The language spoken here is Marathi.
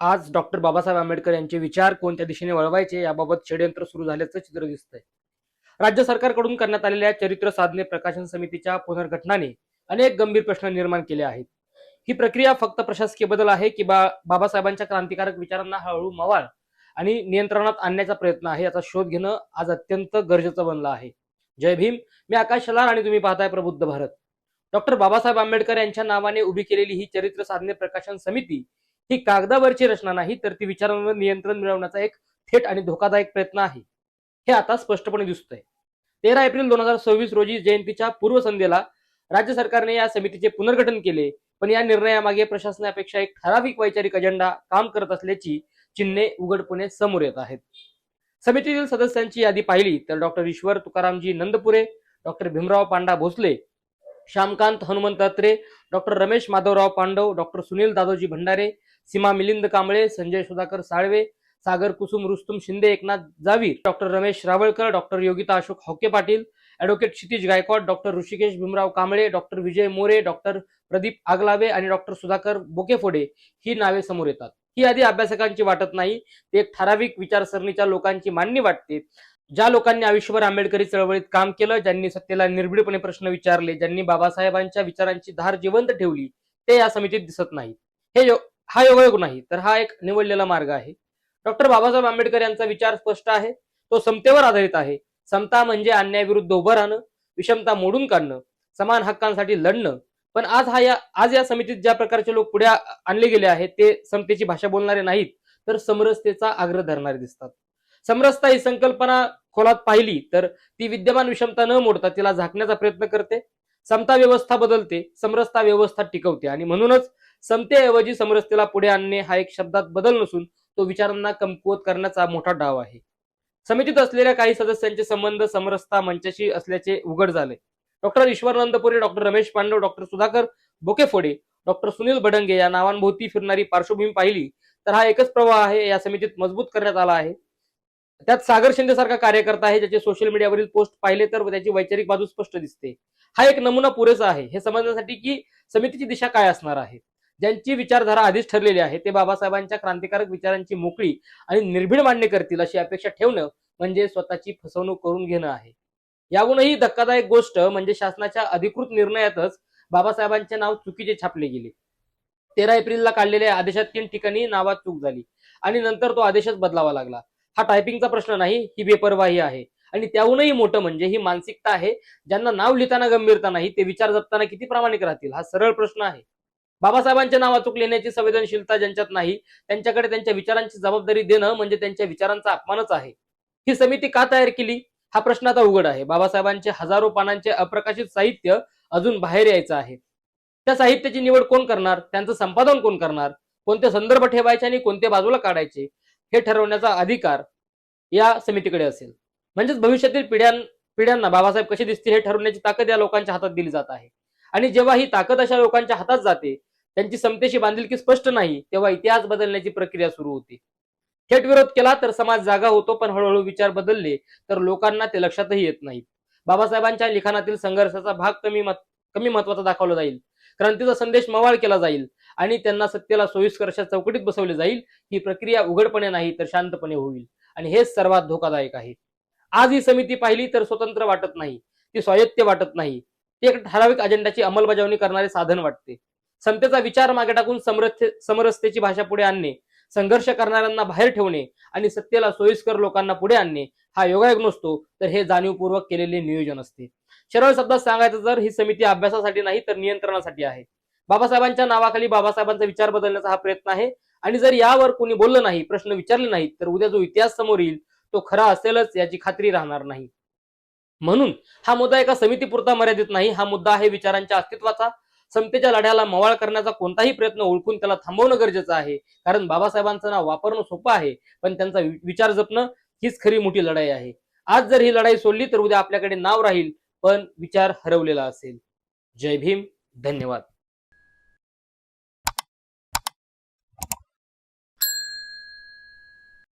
आज डॉक्टर बाबासाहेब आंबेडकर यांचे विचार कोणत्या दिशेने वळवायचे याबाबत षडयंत्र सुरू झाल्याचं चित्र दिसतंय. राज्य सरकारकडून करण्यात आलेल्या चरित्र साधने प्रकाशन समितीच्या पुनर्गठनाने अनेक गंभीर प्रश्न निर्माण केले आहेत. ही प्रक्रिया फक्त प्रशासकीय बदल आहे की बाबासाहेबांच्या क्रांतिकारक विचारांना हळूहळू मवाळ आणि नियंत्रणात आणण्याचा प्रयत्न आहे याचा शोध घेणं आज अत्यंत गरजेचं बनलं आहे. जय भीम. मी आकाश शलार आणि तुम्ही पाहताय प्रबुद्ध भारत. डॉक्टर बाबासाहेब आंबेडकर यांच्या नावाने उभी केलेली ही चरित्र साधने प्रकाशन समिती ही कागदावरची रचना नाही, तर ती विचारांवर नियंत्रण मिळवण्याचा एक थेट आणि धोकादायक प्रयत्न आहे. हे आता स्पष्टपणे दिसतंय. 13 एप्रिल 2026 रोजी जयंतीच्या पूर्वसंध्येला राज्य सरकारने या समितीचे पुनर्गठन केले, पण या निर्णयामागे प्रशासनापेक्षा एक ठराविक वैचारिक अजेंडा काम करत असल्याची चिन्हे उघडपणे समोर येत आहेत. समितीतील सदस्यांची यादी पाहिली तर doctor Ishwar Tukaramji Nandpure, doctor Bhimrao Panda Bhosale, Shyamkant Hanumant Atre, doctor Ramesh Madhavrao Pandav, doctor Sunil Dadoji Bhandare, Seema Milind Kamble, Sanjay Sudhakar Salve, Sagar Kusum Rustum Shinde, Eknath Javir, doctor Ramesh Rawalkar, doctor Yogita Ashok Hauke Patil, advocate Kshitij Gaikwad, doctor Hrishikesh Bhimrao Kamble, doctor Vijay More, doctor Pradeep Aglave आणि डॉक्टर सुधाकर बोकेफोडे ही नावे समोर येतात. ही यादी अभ्यासकांची वाटत नाही, ते एक ठराविक विचारसरणीच्या लोकांची मांडणी वाटते. ज्या लोकांनी आयुष्यभर आंबेडकरी चळवळीत काम केलं, ज्यांनी सत्तेला निर्भीडपणे प्रश्न विचारले, ज्यांनी बाबासाहेबांच्या विचारांची धार जिवंत ठेवली, ते या समितीत दिसत नाहीत. हा योगायोग नाही, तर हा एक निवडलेला मार्ग आहे. डॉक्टर बाबासाहेब आंबेडकर यांचा विचार स्पष्ट आहे. तो समतेवर आधारित आहे. समता म्हणजे अन्यायाविरुद्ध उभं राहणं, विषमता मोडून काढणं, समान हक्कांसाठी लढणं. पण आज या समितीत ज्या प्रकारचे लोक पुढे आणले गेले आहेत ते समतेची भाषा बोलणारे नाहीत, तर समरसतेचा आग्रह धरणारे दिसतात. समरसता ही संकल्पना खोलात पाहिली तर ती विद्यमान विषमता न मोडता तिला झाकण्याचा प्रयत्न करते. समता व्यवस्था बदलते, समरसता व्यवस्था टिकवते आणि म्हणूनच समतेऐवजी समरसतेला पुढे आणणे हा एक शब्दात बदल नसून तो विचारांना कमकुवत करण्याचा मोठा डाव आहे. समितीत असलेल्या काही सदस्यांचे संबंध समरसता मंचाशी असल्याचे उघड झाले. Doctor Ishwar Nandpure, doctor Ramesh Pandav, doctor Sudhakar Bokephode, doctor Sunil Bhadange या नावांभोवती फिरणारी पार्श्वभूमी पाहिली तर हा एकच प्रवाह आहे, या समितीत मजबूत करण्यात आला आहे. त्यात सागर शिंदे सारखा कार्यकर्ता आहे, ज्याचे सोशल मीडियावरील पोस्ट पाहिले तर त्याची वैचारिक बाजू स्पष्ट दिसते. हा एक नमुना पुरेसा आहे हे समजण्यासाठी की समितीची दिशा काय असणार आहे. ज्यांची विचारधारा आधीच ठरलेली आहे ते बाबासाहेबांच्या क्रांतिकारक विचारांची मोकळी आणि निर्भीड मांडणी करतील अशी अपेक्षा ठेवणं म्हणजे स्वतःची फसवणूक करून घेणं आहे. याहूनही धक्कादायक गोष्ट म्हणजे शासनाच्या अधिकृत निर्णयातच बाबासाहेबांचे नाव चुकीचे छापले गेले. 13 एप्रिलला काढलेल्या आदेशात 3 ठिकाणी नावात चूक झाली आणि नंतर तो आदेशच बदलावा लागला. हा टायपिंगचा प्रश्न नाही, ही बेपरवाही आहे. आणि त्याहूनही मोठं म्हणजे ही मानसिकता आहे. ज्यांना नाव लिहिताना गंभीरता नाही ते विचार जपताना किती प्रामाणिक राहतील, हा सरळ प्रश्न आहे. बाबासाहेबांच्या नाव अचूक लिहिण्याची संवेदनशीलता ज्यांच्यात नाही त्यांच्याकडे त्यांच्या विचारांची जबाबदारी देणं म्हणजे त्यांच्या विचारांचा अपमानच आहे. ही समिती का तयार केली हा प्रश्न आता उघड आहे. बाबासाहेबांचे हजारो पानांचे अप्रकाशित साहित्य अजून बाहेर यायचं आहे. त्या साहित्याची निवड कोण करणार, त्यांचं संपादन कोण करणार, कोणते संदर्भ ठेवायचे आणि कोणते बाजूला काढायचे हे ठरवण्याचा अधिकार या समितीकडे असेल. म्हणजेच भविष्यातील पिढ्यांना बाबासाहेब कसे दिसतील हे ठरवण्याची ताकद या लोकांच्या हातात दिली जात आहे. आणि जेव्हा ही ताकद अशा लोकांच्या हातात जाते, त्यांची समतेशी बांधिलकी स्पष्ट नाही, तेव्हा इतिहास बदलण्याची प्रक्रिया सुरू होते. थेट विरोध केला तर समाज जागा होतो, पण हळूहळू विचार बदलले तर लोकांना ते लक्षातही येत नाहीत. बाबासाहेबांच्या लिखाणातील संघर्षाचा भाग कमी महत्वाचा दाखवला जाईल, क्रांतीचा संदेश मवाळ केला जाईल आणि त्यांना सत्तेला सोयीस्कर अशा चौकटीत बसवले जाईल. ही प्रक्रिया उघडपणे नाही तर शांतपणे होईल आणि हेच सर्वात धोकादायक आहे. आज ही समिती पाहिली तर स्वतंत्र वाटत नाही, ती स्वायत्त वाटत नाही, ती एक ठराविक अजेंडाची अंमलबजावणी करणारे साधन वाटते. समतेचा विचार मागे टाकून समरसतेची भाषा पुढे आणणे, संघर्ष करणाऱ्यांना बाहेर ठेवणे आणि सत्तेला सोयीस्कर लोकांना पुढे आणणे हा योगायोग नसतो, तर हे जाणीवपूर्वक केलेले नियोजन असते. सरळ शब्दात सांगायचं तर ही समिती अभ्यासासाठी नाही तर नियंत्रणासाठी आहे. बाबासाहेबांच्या नावाखाली बाबासाहेबांचा विचार बदलण्याचा हा प्रयत्न आहे. आणि जर यावर कोणी बोललं नाही, प्रश्न विचारले नाहीत, तर उद्या जो इतिहास समोर येईल तो खरा असेलच याची खात्री राहणार नाही. म्हणून हा मुद्दा एका समितीपुरता मर्यादित नाही, हा मुद्दा आहे विचारांच्या अस्तित्वाचा. समतेच्या लढ्याला मवाळ करण्याचा कोणताही प्रयत्न ओळखून त्याला थांबवणं गरजेचं आहे. कारण बाबासाहेबांचं नाव वापरणं सोपं आहे, पण त्यांचा विचार जपणं हीच खरी मोठी लढाई आहे. आज जर ही लढाई सोडली तर उद्या आपल्याकडे नाव राहील पण विचार हरवलेला असेल. जय भीम. धन्यवाद.